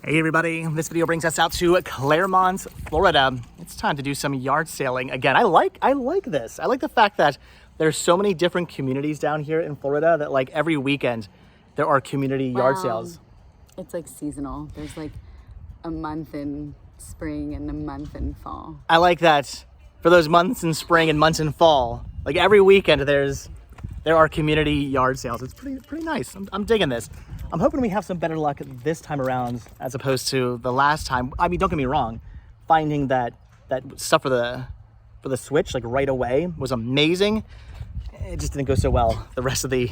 Hey everybody, this video brings us out to Clermont, Florida. It's time to do some yard sailing again. I like this. I like the fact that there's so many different communities down here in Florida that like every weekend there are community yard sales. It's like seasonal. There's like a month in spring and a month in fall. I like that for those months in spring and months in fall. Like every weekend there are community yard sales. It's pretty nice. I'm digging this. I'm hoping we have some better luck this time around as opposed to the last time. I mean, don't get me wrong, finding that stuff for the Switch like right away was amazing. It just didn't go so well the rest of the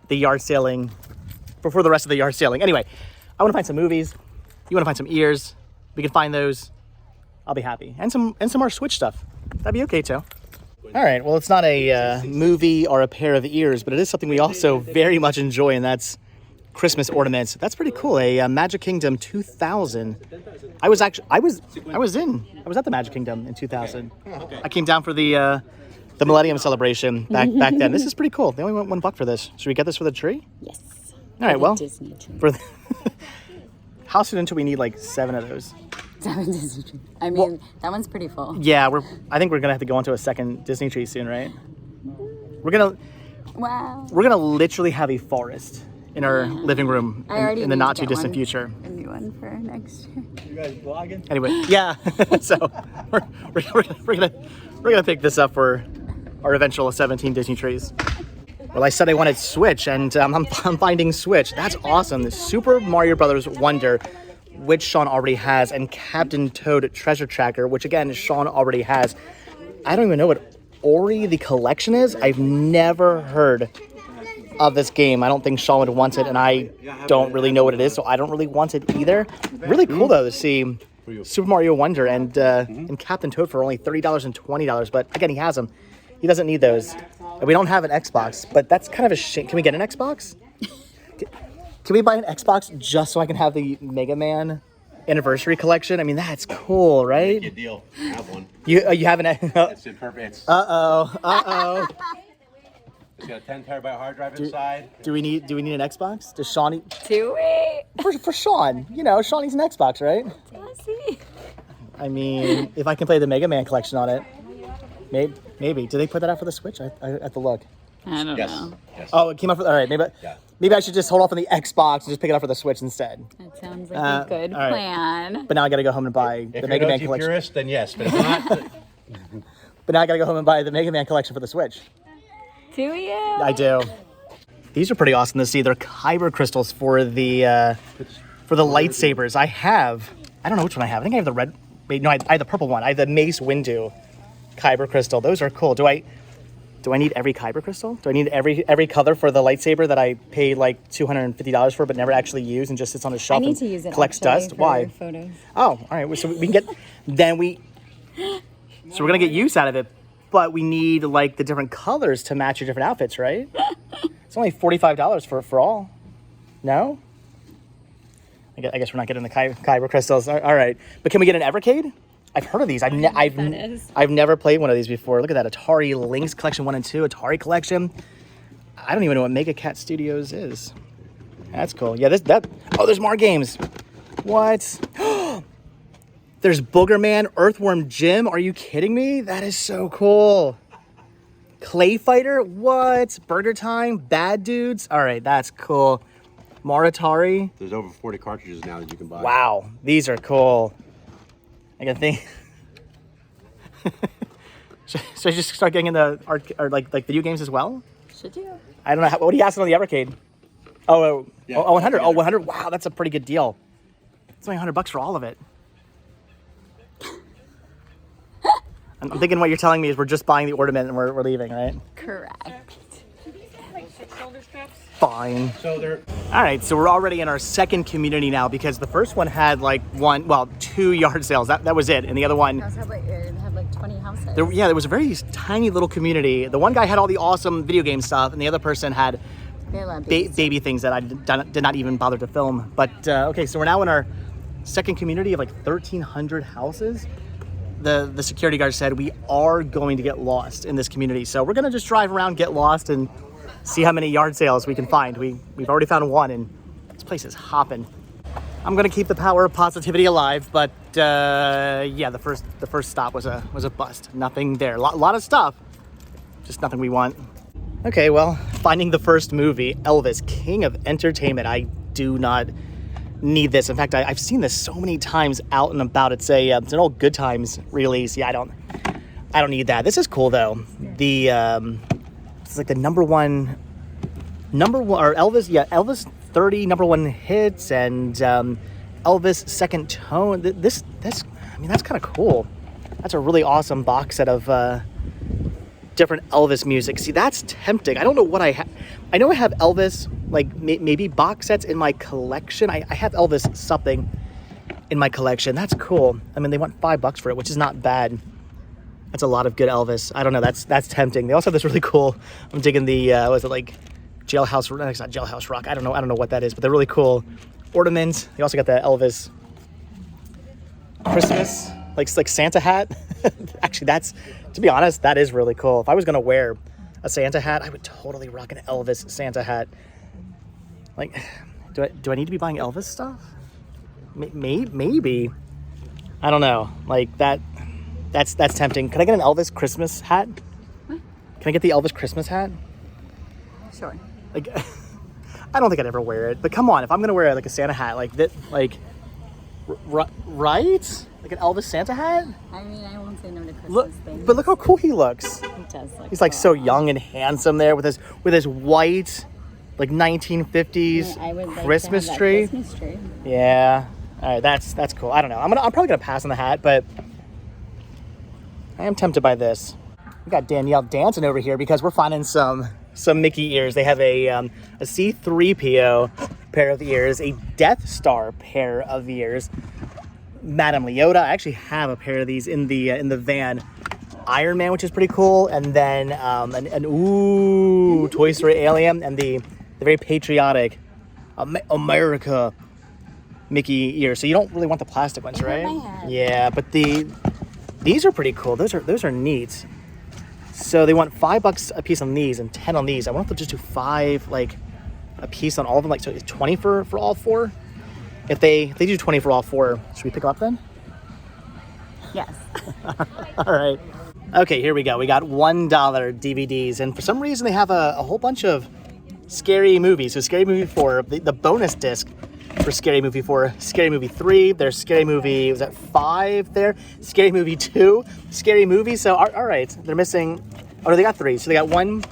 yard sailing, before the rest of the yard sailing. Anyway, I want to find some movies. You want to find some ears. We can find those. I'll be happy. And some more Switch stuff. That'd be okay too. All right, well, it's not a movie or a pair of ears, but it is something we also very much enjoy, and that's Christmas ornaments. That's pretty cool. A Magic Kingdom 2000. I was at the Magic Kingdom in 2000. I came down for the Millennium celebration back then. This is pretty cool. They only want $1 for this. Should we get this for the tree? Yes. All right. Well, Disney tree. How soon until we need like 7 of those? 7 Disney trees. I mean, that one's pretty full. Yeah, I think we're gonna have to go onto a second Disney tree soon, right? We're gonna literally have a forest in our living room in the not too distant future. A new one for next year. You guys vlogging? Anyway, yeah. So we're gonna pick this up for our eventual 17 Disney trees. Well, I said I wanted Switch, and I'm finding Switch. That's awesome. The Super Mario Brothers Wonder, which Sean already has, and Captain Toad Treasure Tracker, which again Sean already has. I don't even know what Ori the Collection is. I've never heard of this game. I don't think Sean would want it, and I don't really know what it is, so I don't really want it either. Really cool though to see Super Mario Wonder and Captain Toad for only $30 and $20, but again, he has them. He doesn't need those. And we don't have an Xbox, but that's kind of a shame. Can we get an Xbox? Can we buy an Xbox just so I can have the Mega Man Anniversary Collection? I mean, that's cool, right? Good deal. I have one. You have an... It's in perfect. Uh-oh. It's got a 10 terabyte hard drive inside. Do we need an Xbox? Does Sean need... Do we? For Sean. You know, Sean needs an Xbox, right? Does I mean, if I can play the Mega Man Collection on it. Maybe. Did they put that out for the Switch? I have to look. I don't know. Yes. Oh, it came out for... All right, maybe I should just hold off on the Xbox and just pick it up for the Switch instead. That sounds like a good plan. But now I got to go home and buy the Mega Man Collection. If you're a purist, then yes. But if not... But now I got to go home and buy the Mega Man Collection for the Switch. Do you? I do. These are pretty awesome to see. They're kyber crystals for the lightsabers. I don't know which one I have. I think I have the red... Wait, no, I have the purple one. I have the Mace Windu kyber crystal. Those are cool. Do I need every kyber crystal? Do I need every color for the lightsaber that I paid like $250 for but never actually use and just sits on a shelf and collects dust? Why? Photos. Oh, all right. So we can get... So we're going to get use out of it, but we need like the different colors to match your different outfits, right? It's only $45 for all. No? I guess we're not getting the kyber crystals. All right. But can we get an Evercade? I've heard of these. I've never played one of these before. Look at that. Atari Lynx Collection 1 and 2. Atari Collection. I don't even know what Mega Cat Studios is. That's cool. Yeah, there's more games. What? There's Boogerman, Earthworm Jim. Are you kidding me? That is so cool. Clay Fighter. What? Burger Time. Bad Dudes. All right, that's cool. Maritari. There's over 40 cartridges now that you can buy. Wow, these are cool. I gotta think. Should I just start getting into art or like video games as well? Should you? I don't know. What are you asking on the Evercade? Oh, 100. Yeah. Oh, 100. Wow, that's a pretty good deal. It's only $100 for all of it. I'm thinking what you're telling me is we're just buying the ornament and we're leaving, right? Correct. Fine. So All right, so we're already in our second community now because the first one had like 2 yard sales. That was it, and the other one. It had like 20 houses. There was a very tiny little community. The one guy had all the awesome video game stuff, and the other person had baby things that I did not even bother to film. But okay, so we're now in our second community of like 1,300 houses. The security guard said we are going to get lost in this community, so we're gonna just drive around, get lost, and see how many yard sales we can find. We've already found one, and this place is hopping. I'm gonna keep the power of positivity alive, but yeah, the first stop was a bust. Nothing there. A lot of stuff, just nothing we want. Okay, well, finding the first movie, Elvis, King of Entertainment. I do not need this. In fact, I've seen this so many times out and about. It's an old Good Times release. Yeah, I don't need that. This is cool though. It's like the number one or Elvis. Yeah, Elvis 30 number one hits and Elvis second tone. That's kind of cool. That's a really awesome box set of different Elvis music. See, that's tempting. I don't know what I have. I know I have Elvis, like maybe box sets in my collection. I have Elvis something in my collection. That's cool. I mean, they want $5 for it, which is not bad. That's a lot of good Elvis. I don't know. That's tempting. They also have this really cool. I'm digging the was it like Jailhouse? No, it's not Jailhouse Rock. I don't know what that is, but they're really cool ornaments. They also got the Elvis Christmas like Santa hat. Actually, to be honest, that is really cool. If I was gonna wear a Santa hat, I would totally rock an Elvis Santa hat. Like, do I need to be buying Elvis stuff? Maybe. I don't know. Like that. That's tempting. Can I get an Elvis Christmas hat? What? Can I get the Elvis Christmas hat? Sure. Like, I don't think I'd ever wear it. But come on, if I'm gonna wear like a Santa hat, like that, like, right? Like an Elvis Santa hat? I mean, I won't say no to Christmas things. But look how cool he looks. He does look He's like cool. so young and handsome there with his white, like 1950s I would like Christmas to have that tree. Christmas tree. Yeah. All right, that's cool. I don't know. I'm probably gonna pass on the hat, but I am tempted by this. We got Danielle dancing over here because we're finding some Mickey ears. They have a C-3PO pair of ears, a Death Star pair of ears, Madame Leota. I actually have a pair of these in the van. Iron Man, which is pretty cool, and then an Toy Story alien, and the very patriotic America Mickey ears. So you don't really want the plastic ones, right? I have. Yeah, but these are pretty cool. Those are neat. So they want $5 a piece on these and 10 on these. I wonder if they'll just do 5 like a piece on all of them. Like, so it's 20 for all 4. If they do 20 for all 4, should we pick them up then? Yes. All right. Okay, here we go. We got $1 DVDs, and for some reason they have a whole bunch of Scary Movies. So Scary Movie 4, the bonus disc for Scary Movie 4, Scary Movie 3, there's Scary Movie, was that 5 there? Scary Movie 2, Scary Movie. So, all right, they're missing, no, they got 3. So they got 1,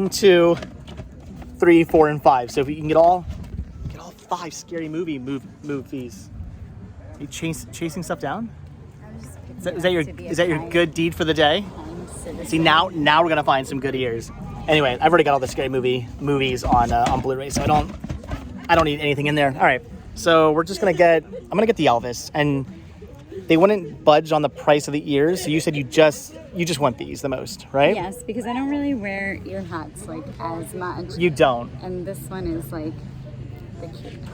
2, 3, 4, and 5. So if you can get all 5 Scary Movie movies. Are you chasing stuff down? Is that your good deed for the day? See, now we're gonna find some good ears. Anyway, I've already got all the Scary movies on Blu-ray, so I don't need anything in there. All right, so I'm gonna get the Elvis, and they wouldn't budge on the price of the ears. So you said you just want these the most, right? Yes, because I don't really wear ear hats like as much. You don't. And this one is like the cutest.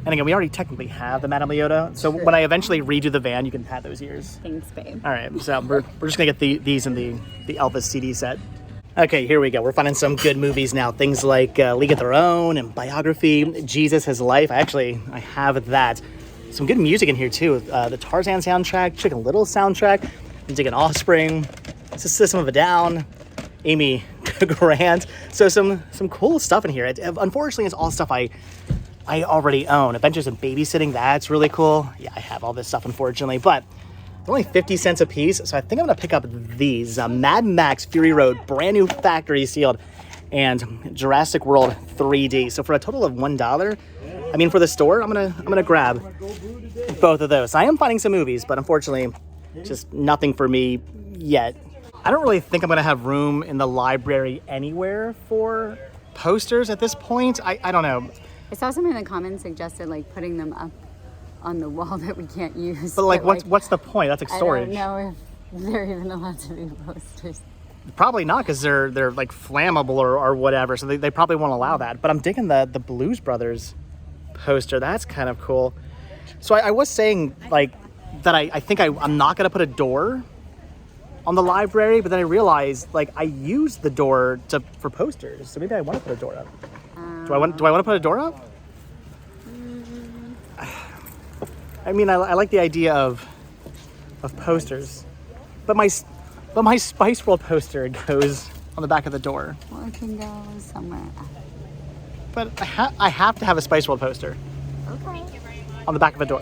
And again, we already technically have the Madame Leota, so True. when I eventually redo the van, you can have those ears. Thanks, babe. All right, so we're just gonna get these in the Elvis CD set. Okay, here we go. We're finding some good movies now. Things like League of Their Own and Biography, Jesus, His Life. I have that. Some good music in here too. The Tarzan soundtrack, Chicken Little soundtrack. I'm digging Offspring, System of a Down, Amy Grant. So some cool stuff in here. Unfortunately, it's all stuff I already own. Adventures in Babysitting, that's really cool. Yeah, I have all this stuff, unfortunately, but they're only 50 cents a piece, so I think I'm gonna pick up these. Mad Max Fury Road, brand new factory sealed, and Jurassic World 3D. So for a total of $1, I mean, for the store, I'm gonna grab both of those. I am finding some movies, but unfortunately, just nothing for me yet. I don't really think I'm gonna have room in the library anywhere for posters at this point. I don't know. I saw someone in the comments suggested like putting them up on the wall that we can't use. But like, what's the point? That's like storage. I don't know if they're even allowed to be posters. Probably not, because they're like flammable or whatever, so they probably won't allow that. But I'm digging the Blues Brothers poster. That's kind of cool. So I was saying like that I think I'm not gonna put a door on the library, but then I realized like I use the door for posters, so maybe I want to put a door up. Do I want to put a door up? I mean, I like the idea of posters, but my Spice World poster goes on the back of the door. Well, it can go somewhere. But I have to have a Spice World poster Okay. on the back of a door.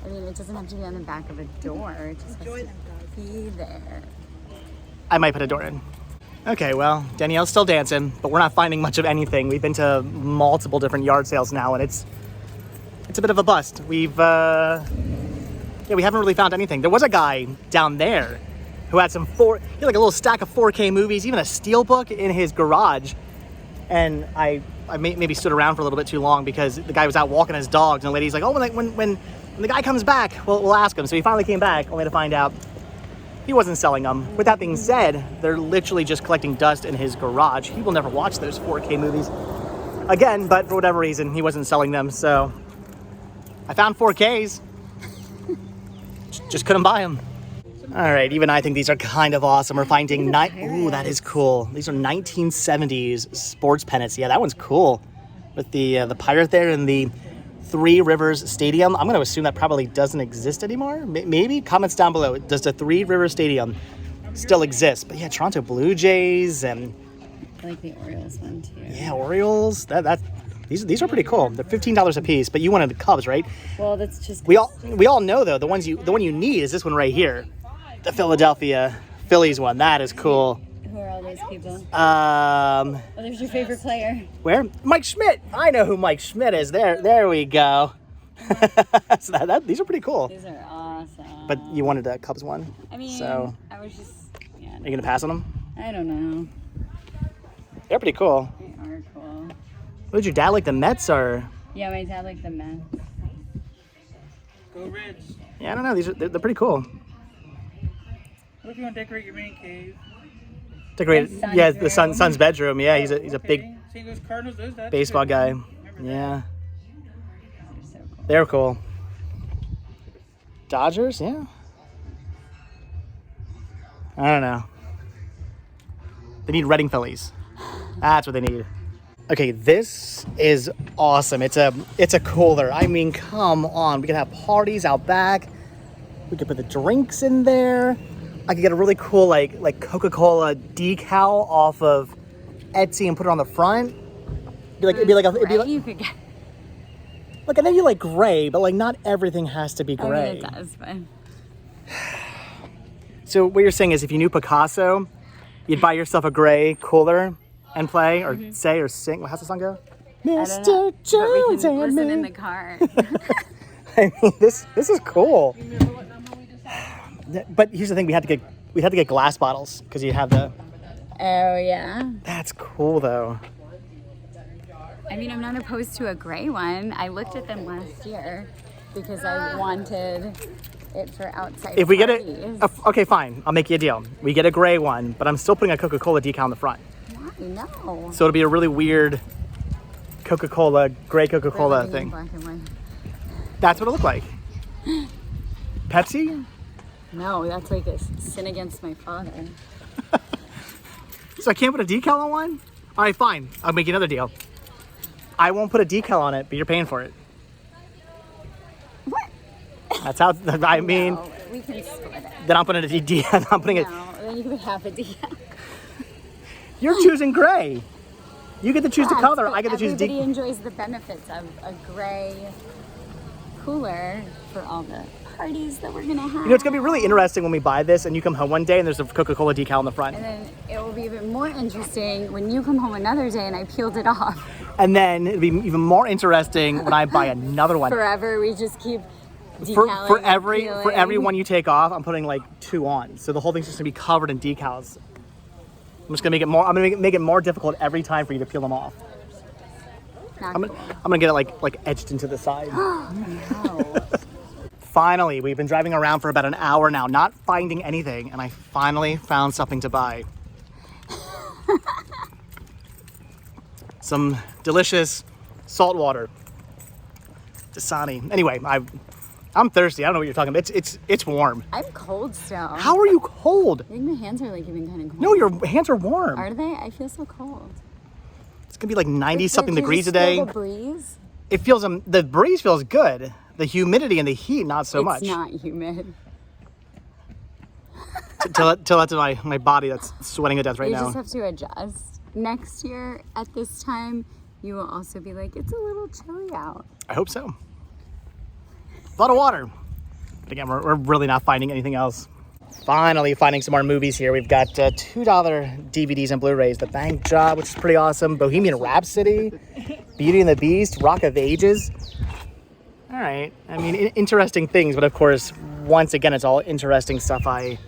I mean, it doesn't have to be on the back of a door. It just has to be there. I might put a door in. Okay, well, Danielle's still dancing, but we're not finding much of anything. We've been to multiple different yard sales now, and it's a bit of a bust. We haven't really found anything. There was a guy down there who had he had like a little stack of 4K movies, even a steelbook in his garage. And I maybe stood around for a little bit too long because the guy was out walking his dogs, and the lady's like, oh, when the guy comes back, we'll ask him. So he finally came back, only to find out he wasn't selling them. With that being said, they're literally just collecting dust in his garage. He will never watch those 4K movies again, but for whatever reason, he wasn't selling them. So I found 4Ks. Just couldn't buy them. All right, even I think these are kind of awesome. We're finding ooh, that is cool. These are 1970s sports pennants. Yeah, that one's cool. With the pirate there in the Three Rivers Stadium. I'm going to assume that probably doesn't exist anymore. Maybe? Comments down below. Does the Three Rivers Stadium still exist? But yeah, Toronto Blue Jays and... I like the Orioles one too. Yeah, Orioles. These are pretty cool. They're $15 a piece, but you wanted the Cubs, right? Well, that's just... We all know, though, the one you need is this one right here. The Philadelphia Phillies one. That is cool. Who are all those people? Oh, there's your favorite player. Where? Mike Schmidt. I know who Mike Schmidt is. There we go. So these are pretty cool. These are awesome. But you wanted a Cubs one. I mean, so I was just... Yeah, are you going to pass on them? I don't know. They're pretty cool. They are cool. What did your dad like? The Mets or? Yeah, my dad liked the Mets. Go Reds. Yeah, I don't know. They're pretty cool. What if you want to decorate your man cave? Decorated. Son's Yeah, the room. son's bedroom. Yeah, he's a big St. Louis Cardinals does that. baseball too. guy. Remember that? Yeah, They're so cool. they're cool. Dodgers, yeah. I don't know. They need Reading Phillies. That's what they need. Okay, this is awesome. It's a cooler. I mean, come on. We could have parties out back. We could put the drinks in there. I could get a really cool like Coca-Cola decal off of Etsy and put it on the front. It'd be like You could get... Look, I know you like gray, but like not everything has to be I gray. mean, it does, but... So what you're saying is if you knew Picasso, you'd buy yourself a gray cooler and play or say or sing. How's the song go? I don't know, Mr. but we Jones can and listen me. in the car. I mean, this is cool. But here's the thing: we had to get glass bottles because you have the. Oh, yeah? That's cool though. I mean, I'm not opposed to a gray one. I looked at them last year because I wanted it for outside If we get parties. it, okay, fine. I'll make you a deal. We get a gray one, but I'm still putting a Coca-Cola decal on the front. Why? No. So it'll be a really weird Coca-Cola, gray Coca-Cola Living in thing. black and white. That's what it looked like. Pepsi? No, that's like a sin against my father. So I can't put a decal on one? All right, fine. I'll make you another deal. I won't put a decal on it, but you're paying for it. What? That's how, I mean, No, we can split it. then I'm putting a decal. I'm putting it. No, then you can put half a decal. You're choosing gray. You get to choose the color. I get to choose Everybody decal. enjoys the benefits of a gray cooler for all the parties that we're gonna have. You know, it's gonna be really interesting when we buy this and you come home one day and there's a Coca-Cola decal on the front. And then it will be even more interesting when you come home another day and I peeled it off. And then it'll be even more interesting when I buy another one. Forever, we just keep For decaling and every peeling. one you take off, I'm putting like 2 on. So the whole thing's just gonna be covered in decals. I'm just gonna make it more. I'm gonna make it more difficult every time for you to peel them off. Not I'm cool. gonna get it like etched into the side. No. Finally, we've been driving around for about an hour now, not finding anything, and I finally found something to buy. Some delicious salt water. Dasani. Anyway, I'm thirsty. I don't know what you're talking about. It's warm. I'm cold still. How are you cold? I think my hands are like even kind of cold. No, your hands are warm. Are they? I feel so cold. It's gonna be like 90 something Can you degrees just feel today. The breeze? It feels the breeze feels good, The humidity and the heat, not so it's much. It's not humid. Till that's my body that's sweating to death right you now. You just have to adjust. Next year at this time, you will also be like, it's a little chilly out. I hope so. A lot of water. But again, we're really not finding anything else. Finally finding some more movies here. We've got $2 DVDs and Blu-rays. The Bank Job, which is pretty awesome. Bohemian Rhapsody, Beauty and the Beast, Rock of Ages. All right. I mean, interesting things, but of course, once again, it's all interesting stuff I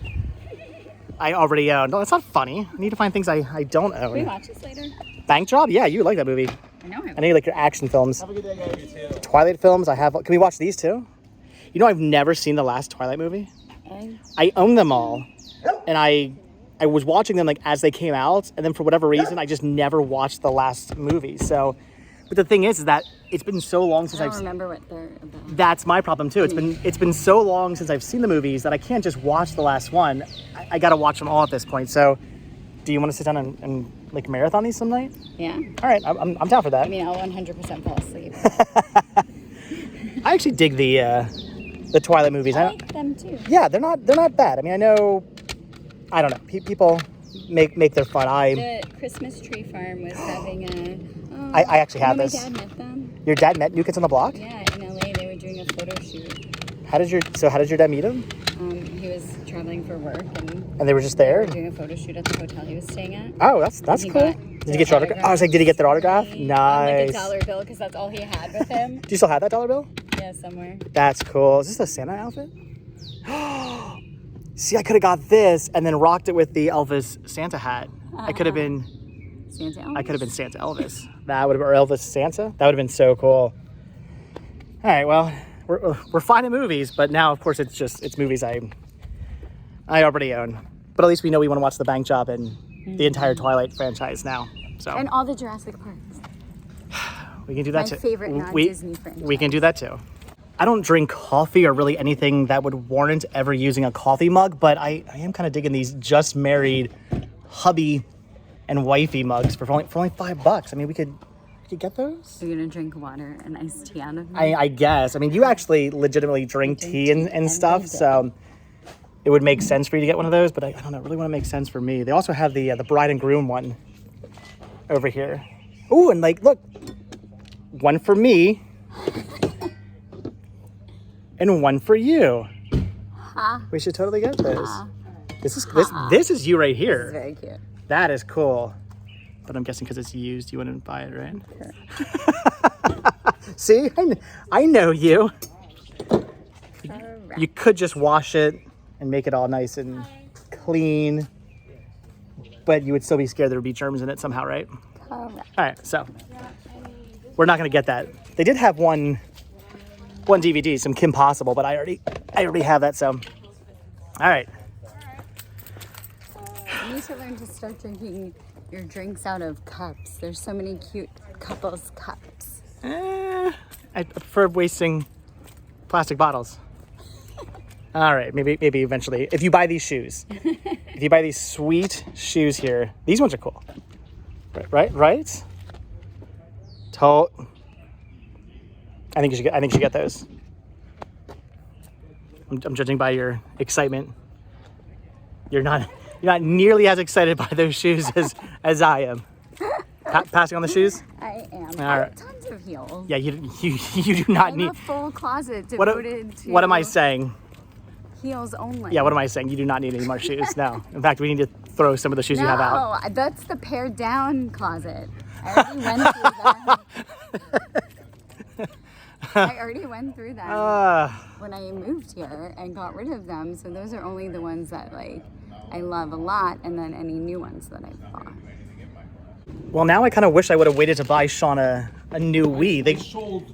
already own. No, that's not funny. I need to find things I don't own. Can we watch this later? Bank Job? Yeah, you like that movie. I know. I know you like your action films. Have a good day, guys. Twilight films, I have. Can we watch these too? You know, I've never seen the last Twilight movie. I own them all, and I was watching them like as they came out, and then for whatever reason, I just never watched the last movie. So, but the thing is that it's been so long since I don't remember what they're about. That's my problem too. It's been so long since I've seen the movies that I can't just watch the last one. I got to watch them all at this point. So, do you want to sit down and like marathon these some night? Yeah. All right, I'm down for that. I mean, I'll 100% fall asleep. I actually dig the Twilight movies. I like them too. Yeah, they're not bad. I mean, I don't know. People make their fun. The Christmas Tree Farm was having a. I actually had this. My dad met them. Your dad met New Kids on the Block? Yeah, in LA, they were doing a photo shoot. How did your dad meet him? He was traveling for work and they were just they there? were doing a photo shoot at the hotel he was staying at. Oh, that's cool. Did you get your autograph? Oh, I was like, did he get their autograph? Nice. Like a dollar bill, because that's all he had with him. Do you still have that dollar bill? Yeah, somewhere. That's cool. Is this a Santa outfit? See, I could have got this and then rocked it with the Elvis Santa hat. I could have been Santa Elvis? I could have been Santa Elvis. That would have been, or Elvis Santa. That would have been so cool. All right, well, we're finding movies, but now of course it's movies I already own. But at least we know we want to watch The Bank Job and the entire Twilight franchise now. So and all the Jurassic Parks. we can do that My too. favorite non-Disney franchise. We can do that too. I don't drink coffee or really anything that would warrant ever using a coffee mug, but I am kind of digging these just married hubby and wifey mugs for only $5. I mean, we could get those. You're gonna drink water and iced tea out of them? I guess. I mean, you actually legitimately drink tea and stuff, so it would make sense for you to get one of those, but I don't know, it really want to make sense for me. They also have the bride and groom one over here. Ooh, and like, look, one for me and one for you. We should totally get this. This is you right here. It's very cute. That is cool. But I'm guessing because it's used, you wouldn't buy it, right? Sure. See, I know you. You could just wash it and make it all nice and clean, but you would still be scared there would be germs in it somehow, right? Correct. All right, so we're not going to get that. They did have one DVD, some Kim Possible, but I already have that. So, all right. You need to learn to start drinking your drinks out of cups. There's so many cute couples cups. I prefer wasting plastic bottles. All right, maybe eventually. If you buy these shoes, if you buy these sweet shoes here, these ones are cool. Right? I think you should get those. I'm judging by your excitement. You're not nearly as excited by those shoes as I am. Passing on the shoes? I am. All I right. have tons of heels. Yeah, you do not I need. have a full closet devoted to What am I saying? heels only. Yeah, what am I saying? You do not need any more shoes. No. In fact, we need to throw some of the shoes you have out. No, that's the pared down closet. I already went through that. When I moved here and got rid of them. So those are only the ones that I love a lot, and then any new ones that I've bought. Well, now I kind of wish I would have waited to buy Sean a new Wii. They sold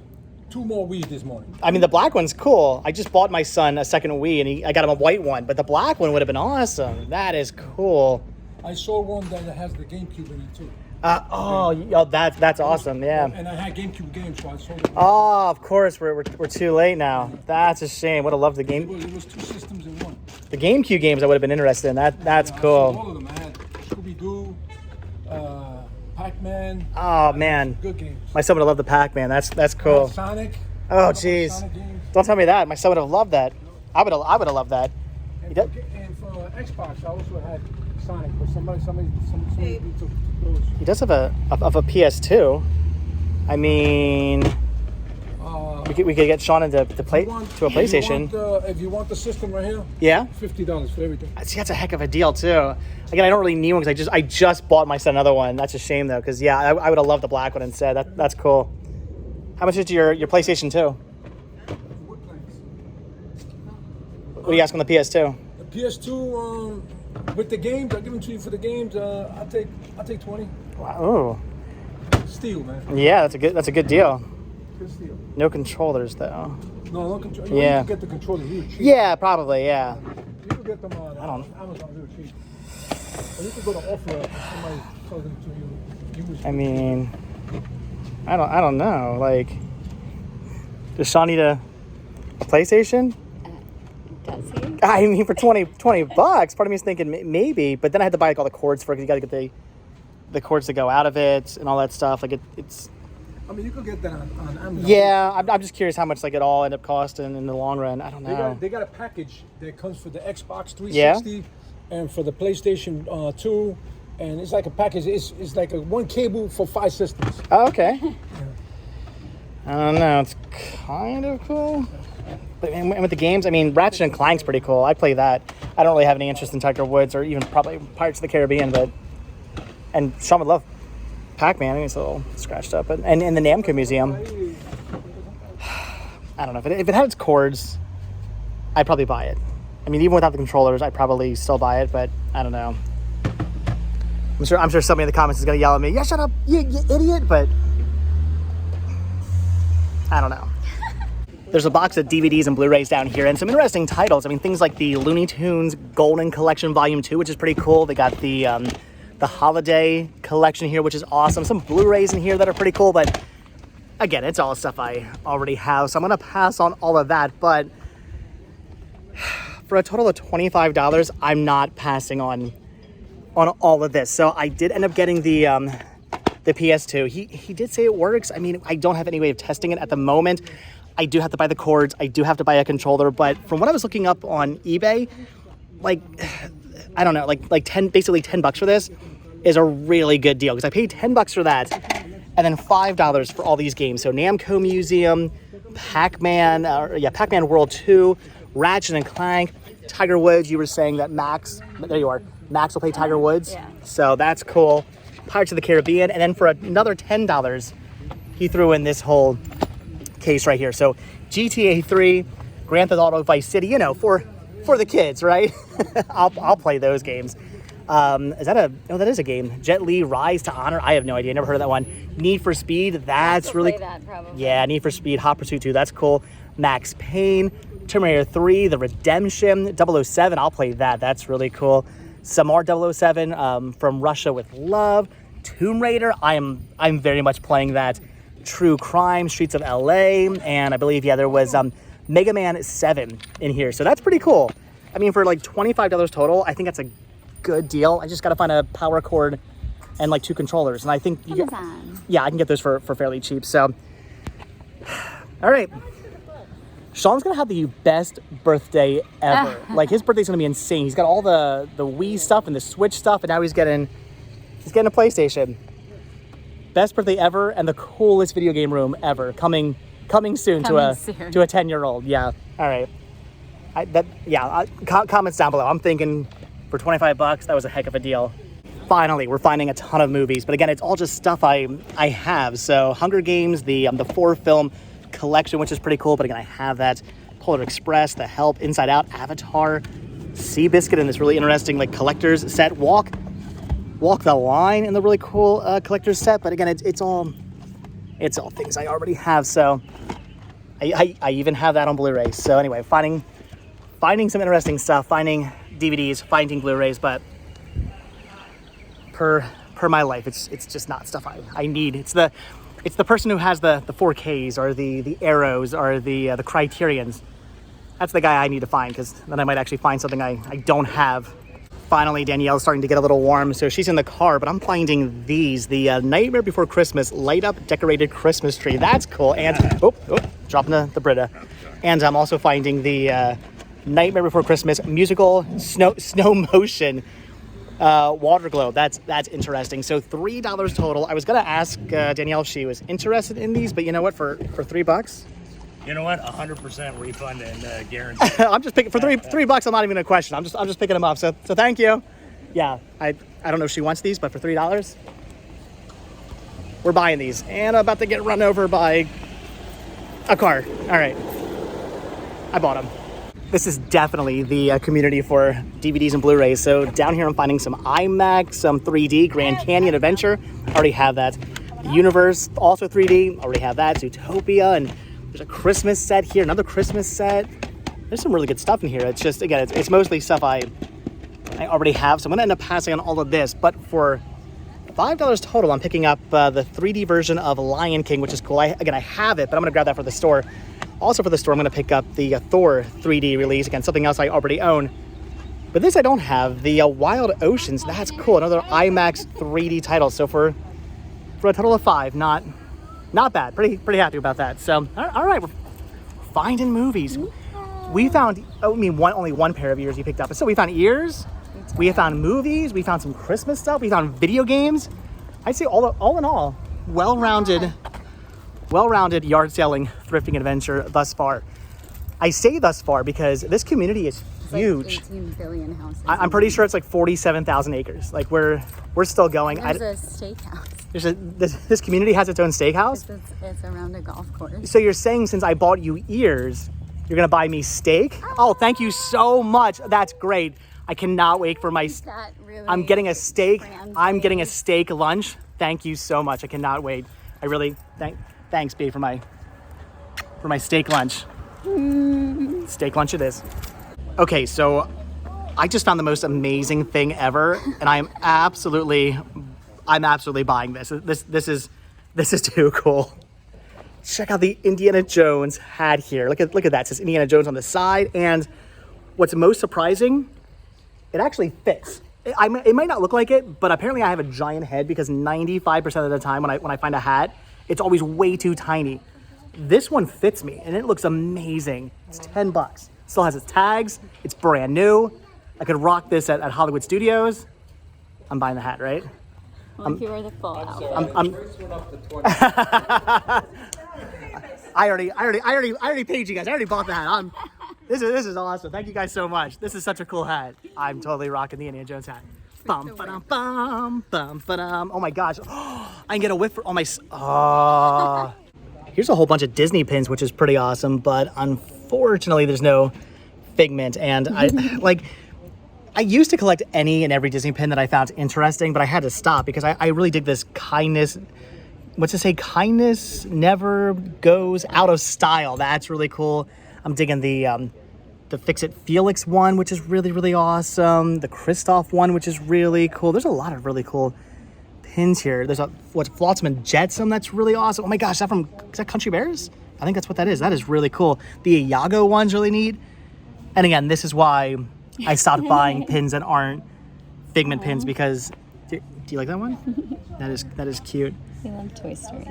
2 more Wii's this morning. I mean, the black one's cool. I just bought my son a second Wii, and I got him a white one. But the black one would have been awesome. That is cool. I saw one that has the GameCube in it too. That's awesome. Yeah. And I had GameCube games, so I sold it. Oh, of course, we're too late now. That's a shame. Would have loved the game. It was 2 systems in one. The GameCube games I would have been interested in. That's I cool. sold all of them. I had Scooby-Doo, Pac-Man. Oh man, Good games. my son would have loved the Pac-Man. That's cool. Sonic. Oh jeez. Sonic games. Don't tell me that. My son would have loved that. I would have loved that. And for Xbox, I also had Sonic, but somebody took those. He does have a PS2. I mean, we could get Sean into a PlayStation. If you want the system right here, yeah, $50 for everything. See, that's a heck of a deal too. Again, I don't really need one because I just bought my son another one. That's a shame though, because yeah, I would have loved the black one instead. That's cool. How much is your PlayStation 2? What do you ask on the PS2? The PS2 with the games, I give them to you for the games. I take 20. Wow. Steal, man. Yeah, that's a good deal. Good steal. No controllers though. No control. Yeah. You can get the controllers real cheap. Yeah, probably. Yeah. You can get them on Amazon real cheap. Or you can go to offer and somebody sells them to you. I mean, I don't know. Like, does Sean need a PlayStation? Does he? I mean, for 20 bucks, part of me is thinking maybe, but then I had to buy like all the cords for it because you got to get the cords to go out of it and all that stuff. Like it's. I mean, you could get that on Amazon. Yeah, I'm just curious how much like it all end up costing in the long run. I don't know. They got a package that comes for the Xbox 360 and for the PlayStation 2, and it's like a package. It's like one cable for 5 systems. Oh, okay. I don't know. It's kind of cool. But and with the games, I mean, Ratchet and Clank's pretty cool. I play that. I don't really have any interest in Tiger Woods or even probably Pirates of the Caribbean, and Sean would love Pac-Man. I mean, it's a little scratched up. And in the Namco Museum, I don't know. If it had its cords, I'd probably buy it. I mean, even without the controllers, I'd probably still buy it, but I don't know. I'm sure somebody in the comments is going to yell at me, yeah, shut up, you idiot, but I don't know. There's a box of DVDs and Blu-rays down here and some interesting titles. I mean, things like the Looney Tunes Golden Collection Volume 2, which is pretty cool. They got the Holiday Collection here, which is awesome. Some Blu-rays in here that are pretty cool, but again, it's all stuff I already have, so I'm going to pass on all of that. But for a total of $25, I'm not passing on all of this. So I did end up getting the PS2. He did say it works. I mean, I don't have any way of testing it at the moment. I do have to buy the cords. I do have to buy a controller. But from what I was looking up on eBay, like, I don't know, like basically $10 for this is a really good deal because I paid $10 for that, and then $5 for all these games. So Namco Museum, Pac-Man World 2, Ratchet and Clank, Tiger Woods. You were saying that Max, there you are. Max will play Tiger Woods. Yeah. So that's cool. Pirates of the Caribbean, and then for another $10, he threw in this whole case right here. So GTA 3, Grand Theft Auto Vice City, you know, for the kids, right? I'll play those games. That is a game. Jet Li Rise to Honor. I have no idea. Never heard of that one. Need for Speed. That's really play that, probably. Yeah, Need for Speed, Hot Pursuit 2. That's cool. Max Payne, Terminator 3, The Redemption, 007. I'll play that. That's really cool. Some more 007 from Russia with Love. Tomb Raider. I'm very much playing that. True Crime, Streets of LA, and I believe there was Mega Man 7 in here, so that's pretty cool. I mean, for like $25 total, I think that's a good deal. I just got to find a power cord and like 2 controllers, and I think I can get those for fairly cheap. So, all right, Sean's gonna have the best birthday ever. Like, his birthday's gonna be insane. He's got all the Wii stuff and the Switch stuff, and now he's getting a PlayStation. Best birthday ever, and the coolest video game room ever. Coming soon to a 10-year-old. Yeah. All right. Comments down below. I'm thinking for $25, that was a heck of a deal. Finally, we're finding a ton of movies, but again, it's all just stuff I have. So Hunger Games, the 4-film collection, which is pretty cool. But again, I have that. Polar Express, The Help, Inside Out, Avatar, Seabiscuit, and this really interesting like collector's set. Walk the Line in the really cool collector's set, but again, it's all things I already have. So I even have that on Blu-ray. So anyway, finding some interesting stuff, finding DVDs, finding Blu-rays, but per my life, it's just not stuff I need. It's the person who has the 4Ks or the Arrows or the Criterions. That's the guy I need to find, because then I might actually find something I don't have. Finally, Danielle's starting to get a little warm, so she's in the car, but I'm finding these, the Nightmare Before Christmas light up decorated Christmas tree. That's cool. And dropping the Brita. And I'm also finding the Nightmare Before Christmas musical snow motion water globe. That's interesting. So $3 total. I was gonna ask Danielle if she was interested in these, but you know what? For $3, You know what? 100% refund and guarantee. I'm just picking for $3. I'm not even gonna question. I'm just picking them up. So thank you. Yeah, I don't know if she wants these, but for $3, we're buying these. And I'm about to get run over by a car. All right, I bought them. This is definitely the community for DVDs and Blu-rays. So down here I'm finding some IMAX, some 3D, Grand Canyon Adventure. Already have that. Universe, also 3D. Already have that. Zootopia, and there's a Christmas set here, another Christmas set. There's some really good stuff in here. It's just, again, it's mostly stuff I already have. So I'm gonna end up passing on all of this. But for $5 total, I'm picking up the 3D version of Lion King, which is cool. I have it, but I'm gonna grab that for the store. Also for the store, I'm going to pick up the Thor 3D release. Again, something else I already own. But this I don't have. The Wild Oceans, that's cool. Another IMAX 3D title. So for a total of $5, not bad. Pretty happy about that. So, all right, we're finding movies. We found, only one pair of ears you picked up. So we found ears. We have found movies. We found some Christmas stuff. We found video games. I'd say all in all, well-rounded yard selling, thrifting adventure thus far. I say thus far because this community is huge. Like 18 billion houses. I'm pretty sure it's like 47,000 acres. Like we're still going. There's a steakhouse. This community has its own steakhouse. It's around a golf course. So you're saying since I bought you ears, you're gonna buy me steak? Oh, thank you so much. That's great. I cannot wait for my. Really I'm getting a steak. I'm getting a steak lunch. Thank you so much. I cannot wait. I really Thanks, B, for my steak lunch. Steak lunch it is. Okay, so I just found the most amazing thing ever, and I'm absolutely buying this. This is too cool. Check out the Indiana Jones hat here. Look at that. It says Indiana Jones on the side, and what's most surprising, it actually fits. It might not look like it, but apparently I have a giant head because 95% of the time when I find a hat, it's always way too tiny. This one fits me, and it looks amazing. It's $10. Still has its tags. It's brand new. I could rock this at Hollywood Studios. I'm buying the hat, right? Well, if you wear the full outfit. I already paid you guys. I already bought the hat. This is awesome. Thank you guys so much. This is such a cool hat. I'm totally rocking the Indiana Jones hat. Bum, ba-dum, bum, bum, ba-dum. Oh my gosh. I can get a whiff for all my... Here's a whole bunch of Disney pins, which is pretty awesome, but unfortunately there's no Figment. And I used to collect any and every Disney pin that I found interesting, but I had to stop because I really dig this kindness... What's it say? Kindness never goes out of style. That's really cool. I'm digging the Fix-It Felix one, which is really, really awesome. The Kristoff one, which is really cool. There's a lot of really cool pins here. There's Flotsam and Jetsam. That's really awesome. Oh my gosh, is that Country Bears? I think that's what that is. That is really cool. The Iago one's really neat. And again, this is why I stopped buying pins that aren't Figment pins because, do you like that one? That is cute. I love Toy Story.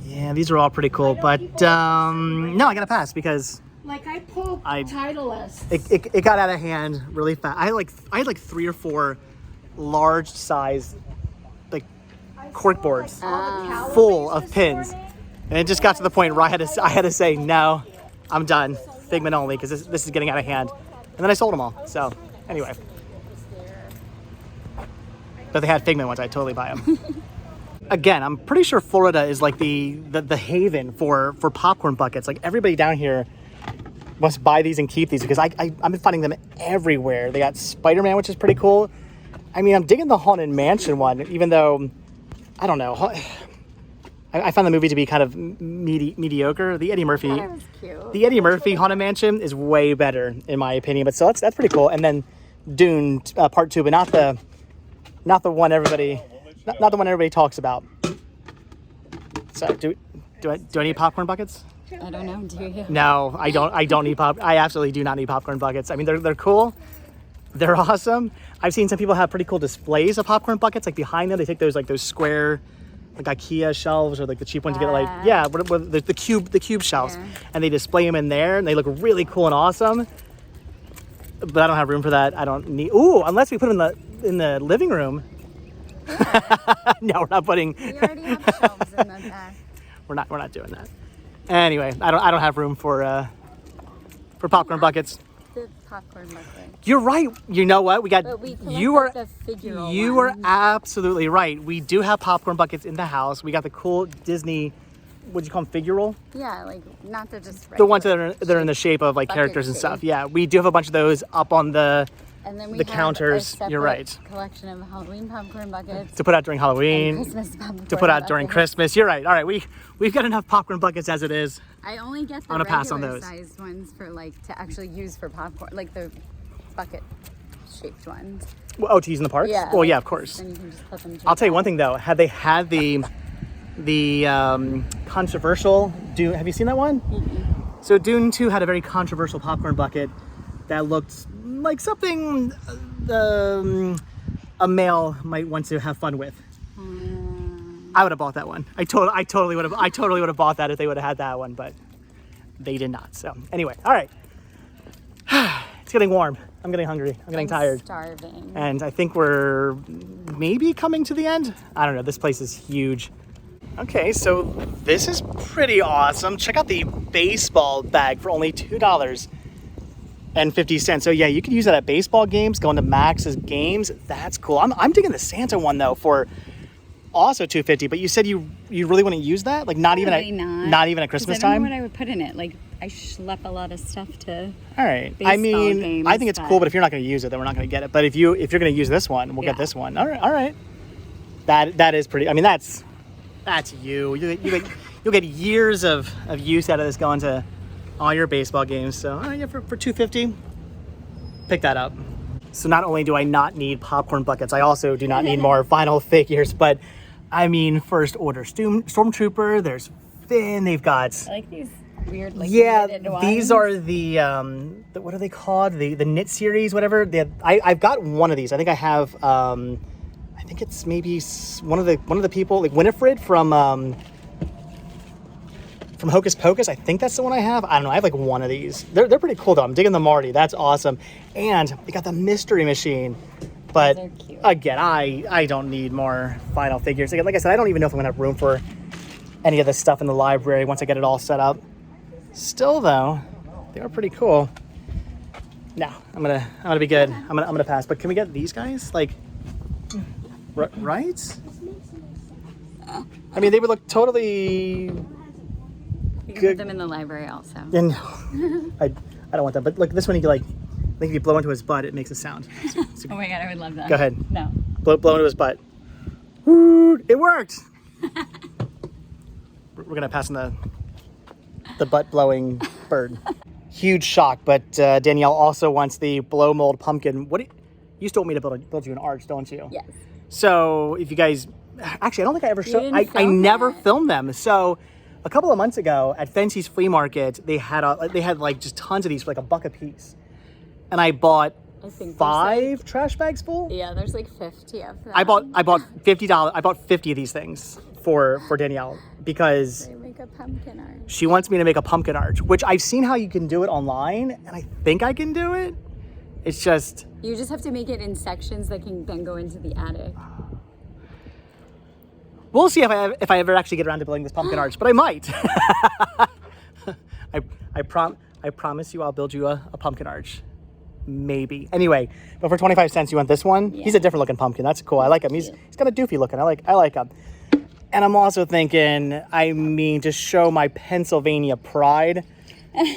Yeah, these are all pretty cool, but no, I gotta pass because I pulled Titleist. It got out of hand really fast. I had like 3 or 4 large size cork boards full of pins, and it just got to the point where I had to say no, I'm done. Figment only because this is getting out of hand, and then I sold them all. So anyway, but they had Figment ones. I'd totally buy them. Again, I'm pretty sure Florida is like the haven for popcorn buckets. Like everybody down here must buy these and keep these because I've been finding them everywhere. They got Spider-Man, which is pretty cool. I mean, I'm digging the Haunted Mansion one, even though, I don't know. I found the movie to be kind of mediocre. The Eddie Murphy, That was cute. the Eddie Murphy Haunted Mansion is way better in my opinion. But so that's pretty cool. And then Dune Part 2, but not the one everybody. Not the one everybody talks about. So, do I need popcorn buckets? I don't know. Do you? No, I don't need I absolutely do not need popcorn buckets. I mean, they're cool. They're awesome. I've seen some people have pretty cool displays of popcorn buckets. Like behind them, they take those square like IKEA shelves or like the cheap ones you get like the cube shelves, and they display them in there and they look really cool and awesome. But I don't have room for that. I don't need. Ooh, unless we put them in the living room. Yeah. No, we're not putting. We already have shelves in the back. We're not doing that. Anyway, I don't have room for popcorn buckets. The popcorn bucket. You're right. You know what? But we You are the figural you ones. are absolutely right. We do have popcorn buckets in the house. We got the cool Disney. What do you call them? Figural? Yeah, like not the just The ones that are in the shape of like bucket characters and shape. stuff. Yeah, we do have a bunch of those up on the And then we the have counters. A separate You're right. collection of Halloween popcorn buckets. To put out during And Halloween. Christmas popcorn To put out during buckets. Christmas. You're right. All right, we've got enough popcorn buckets as it is. I only get the I'm gonna pass on regular those. sized ones for like to actually use for popcorn, like the bucket shaped ones. Well, to use in the parks? Yeah. Well, yeah, of course. Then you can just put them. I'll tell you one thing though. Had they had the controversial Dune, have you seen that one? Mm-mm. So Dune 2 had a very controversial popcorn bucket that looked like something a male might want to have fun with. I would have bought that one. I totally would have bought that if they would have had that one, but they did not. So anyway, all right. It's getting warm. I'm getting hungry. I'm getting tired. Starving. And I think we're maybe coming to the end. I don't know. This place is huge. Okay, so this is pretty awesome. Check out the baseball bag for only $2.50. So yeah, you can use that at baseball games, going to Max's games. That's cool. I'm digging the Santa one though for also $2.50. But you said you really wouldn't use that, like not even at Christmas I don't time. know what I would put in it. Like I schlep a lot of stuff to. All right. Baseball I mean, games, I think it's cool, but if you're not going to use it, then we're not going to get it. But if you're going to use this one, we'll get Yeah. this one. All right. That is pretty. I mean, that's you. You'll get years of use out of this going to all your baseball games. So yeah, for $2.50, pick that up. So not only do I not need popcorn buckets, I also do not need more vinyl figures. But I mean, first order Stormtrooper. There's Finn. They've got. I like these weird, like knitted These ones. are the what are they called? The knit series, whatever. I've got one of these. I think I have. I think it's maybe one of the people, like Winifred from Hocus Pocus. I think that's the one I have. I don't know. I have like one of these. They're pretty cool though. I'm digging the Marty. That's awesome. And they got the mystery machine. But Those are cute. again, I don't need more vinyl figures. Again, like I said, I don't even know if I'm gonna have room for any of this stuff in the library once I get it all set up. Still though, they are pretty cool. No, I'm gonna be good. I'm gonna pass. But can we get these guys? Like, right? I mean, they would look totally. You can Good. put them in the library also. Yeah, no, I don't want that. But like this one, you can like, I think if you blow into his butt, it makes a sound. Oh my god, I would love that. Go ahead. No. Blow into his butt. Woo! It worked. We're gonna pass on the butt blowing bird. Huge shock, but Danielle also wants the blow mold pumpkin. You used to want me to build you an arch, don't you? Yes. So if you guys, actually, I don't think I ever showed. didn't I film never that. filmed them. So a couple of months ago at Fancy's Flea Market, they had like just tons of these for like $1 a piece, and I bought I think 5 trash bags full. Yeah, there's like 50 of them. I bought $50. I bought 50 of these things for Danielle because They make a pumpkin art. she wants me to make a pumpkin arch, which I've seen how you can do it online, and I think I can do it. It's just You just have to make it in sections that can then go into the attic. we'll see if I ever actually get around to building this pumpkin arch, but I might. I promise you I'll build you a pumpkin arch. Maybe. Anyway, but for 25 cents you want this one? Yeah. He's a different looking pumpkin. That's cool. I like him. He's kind of doofy looking. I like him. And I'm also thinking, I mean, to show my Pennsylvania pride,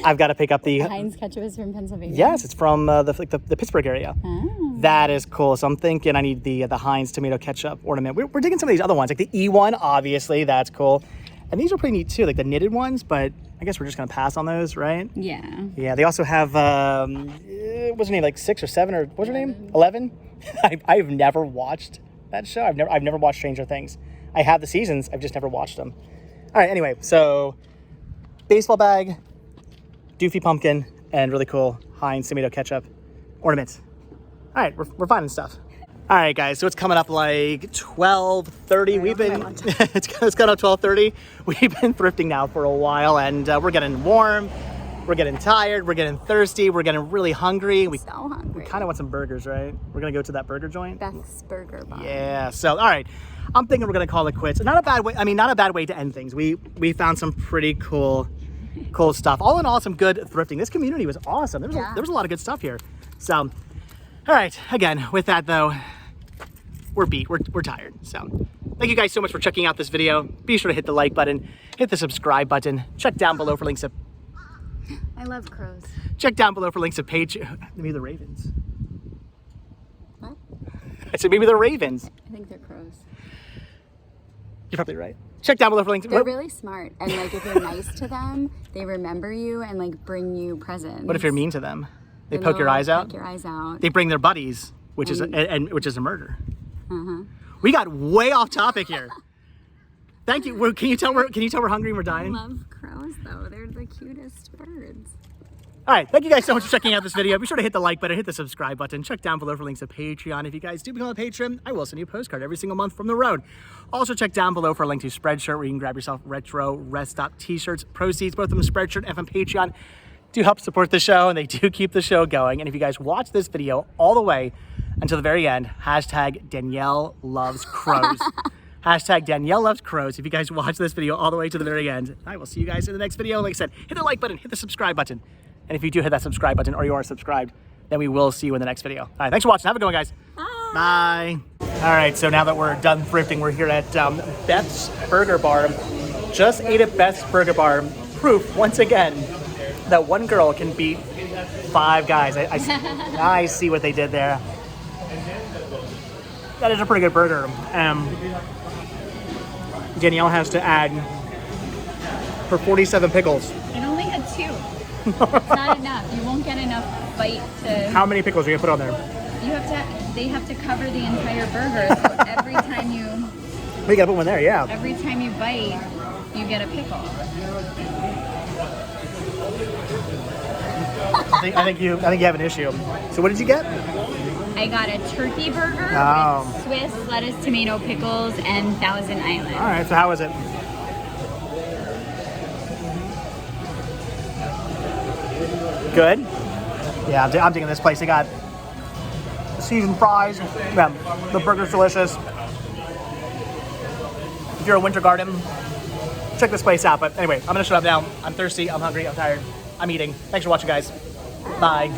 I've got to pick up the Heinz ketchup is from Pennsylvania. Yes, it's from the Pittsburgh area. Oh. That is cool. So I'm thinking I need the Heinz tomato ketchup ornament. We're digging some of these other ones, like the E one, obviously. That's cool. And these are pretty neat too, like the knitted ones, but I guess we're just going to pass on those, right? Yeah. Yeah, they also have, what's her name, like 6 or 7, or what's her name? 11? I've never watched that show. I've never watched Stranger Things. I have the seasons, I've just never watched them. All right, anyway, so baseball bag, doofy pumpkin, and really cool Heinz tomato ketchup ornament. All right, we're finding stuff. All right, guys, so it's coming up like 12:30. We've been, it's coming up 12:30. We've been thrifting now for a while, and we're getting warm. We're getting tired. We're getting thirsty. We're getting really hungry. We hungry. We kind of want some burgers, right? We're going to go to that burger joint. Beth's Burger Bar. Yeah, so, all right. I'm thinking we're going to call it quits. Not a bad way. I mean, not a bad way to end things. We found some pretty cool stuff. All in all, some good thrifting. This community was awesome. There was a lot of good stuff here. So, all right. Again, with that, though, we're beat. We're tired. So thank you guys so much for checking out this video. Be sure to hit the like button, hit the subscribe button. Check down below for links to... I love crows. Check down below for links to page... Maybe the Ravens. What? I said maybe the Ravens. I think they're crows. You're probably right. Check down below for links. They're really smart. And like if you're nice to them, they remember you and like bring you presents. What if you're mean to them? They Then poke your they'll eyes out? Poke your eyes out. They bring their buddies, which is a murder. We got way off topic here. Thank you. Can you tell we're hungry and we're dying? I love crows though. They're the cutest birds. All right. Thank you guys so much for checking out this video. Be sure to hit the like button, hit the subscribe button. Check down below for links to Patreon. If you guys do become a patron, I will send you a postcard every single month from the road. Also check down below for a link to Spreadshirt where you can grab yourself retro rest stop t-shirts. Proceeds, both from Spreadshirt and from Patreon, do help support the show and they do keep the show going. And if you guys watch this video all the way until the very end, hashtag Danielle loves crows. Hashtag Danielle loves crows. If you guys watch this video all the way to the very end, I will see you guys in the next video. Like I said, hit the like button, hit the subscribe button. And if you do hit that subscribe button or you are subscribed, then we will see you in the next video. All right, thanks for watching. Have a good one, guys. Bye. All right, so now that we're done thrifting, we're here at Beth's Burger Bar. Just ate at Beth's Burger Bar. Proof, once again, that one girl can beat 5 guys. I see what they did there. That is a pretty good burger. Danielle has to add her 47 pickles. It only had 2. It's not enough. You won't get enough bite to... How many pickles are you gonna put on there? They have to cover the entire burger. So every time you... We gotta put one there, yeah. Every time you bite, you get a pickle. I think you have an issue. So what did you get? I got a turkey burger with Swiss, lettuce, tomato, pickles, and Thousand Island. All right, so how is it? Good? Yeah, I'm digging this place. They got seasoned fries. Yeah, the burger's delicious. If you're a Winter Garden, check this place out. But anyway, I'm gonna shut up now. I'm thirsty, I'm hungry, I'm tired. I'm eating. Thanks for watching, guys. Bye.